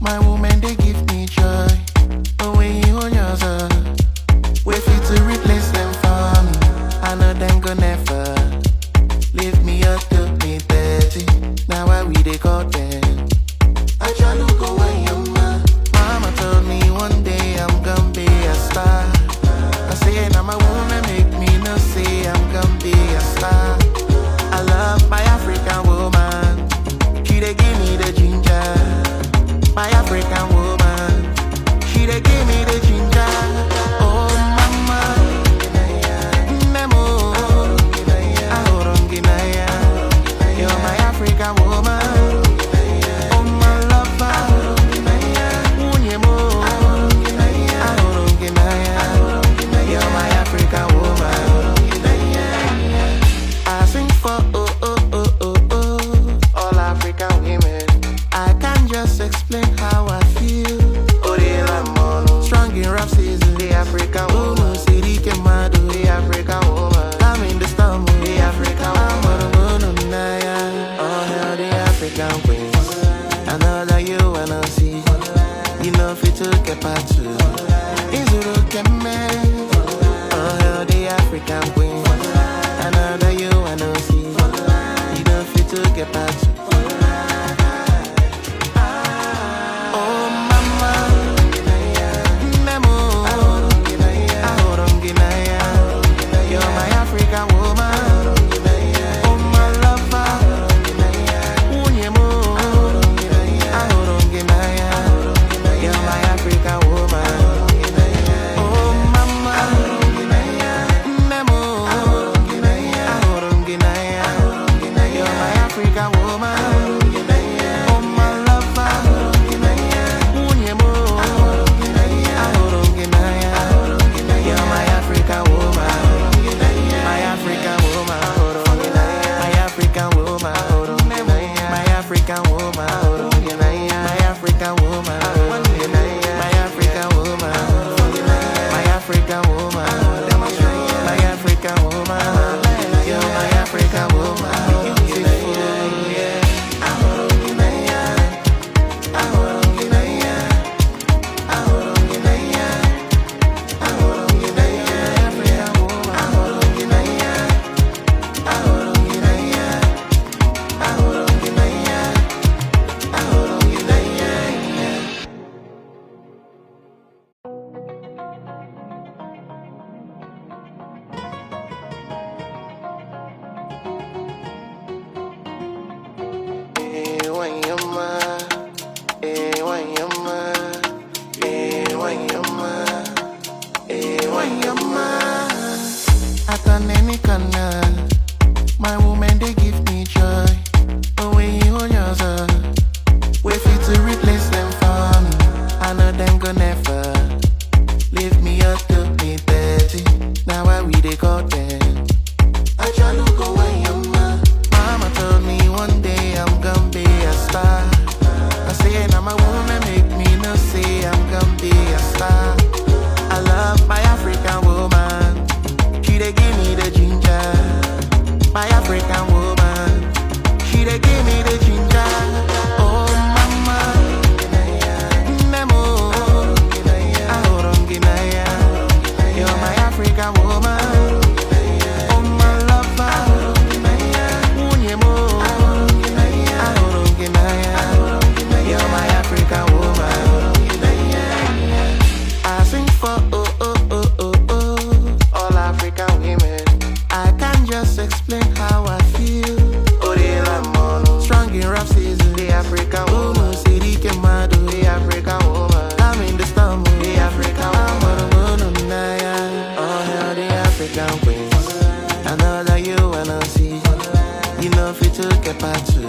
My woman, they give me joy. But when you on yourself, wait for you to replace them for me. I know them go never leave me up to me 30. Now why we they call them? I try to go away, mama told me one day I'm gonna be a star. I say now my woman make me no say I'm gonna be a star. I love my African woman. She they give me the ginger. My African woman. She they give me the ginger. Oh mama, Nemo, Ahoronginaya. You're my African woman. Oh my lover, Unyemo, Ahoronginaya. You're my African woman. I sing for all African women. I can't just explain how I feel. Strong in rap season, the African woman. City Kemado, the African woman. I'm in the storm, the African woman. Oh hell, the African queens. I know that you wanna see. You know fit to get back to. Izuru Keme. Oh hell, the African queens. I know that you wanna see. You know fit to get back to. Oh mama, Nemo, Ahoronginaya. You're my African woman. Oh my lover, Unyemo, Ahoronginaya. You're my African woman. Oh mama, Nemo, Ahoronginaya. You're my African woman. Oh my lover, Unyemo, Ahoronginaya. You're my African woman. My African woman. My African woman. My African woman. My African woman. My African woman. My African woman. My African woman. You're my African woman. Beautiful, yeah. Ahoronginaya. Ahoronginaya. Ahoronginaya. Ahoronginaya. African woman. Ahoronginaya. Ahoronginaya. Ahoronginaya. Ahoronginaya. Wanyama, wanyama, wanyama, wanyama. Atanenikana, my woman they give me joy. But when you on yourself, wait for you to replace them for me. I know them go never leave me up to me 30. Now why we they call them? I try to go away, mama told me one day I'm gonna be a star. I say now my woman make me no say I'm gonna be a star. I love my African woman. She they give me the ginger. My African woman. She they give me the ginger. Oh mama, Nemo, Ahoronginaya. You're my African woman. Oh my lover, Unyemo, Ahoronginaya. You're my African woman. I sing for all African women. I can't just explain how I feel. Strong in rap season, the African woman. City Kemado, the African woman. I'm in the storm, the African woman. Oh hell, the African queens. I know that you wanna see. You know fit to get back to.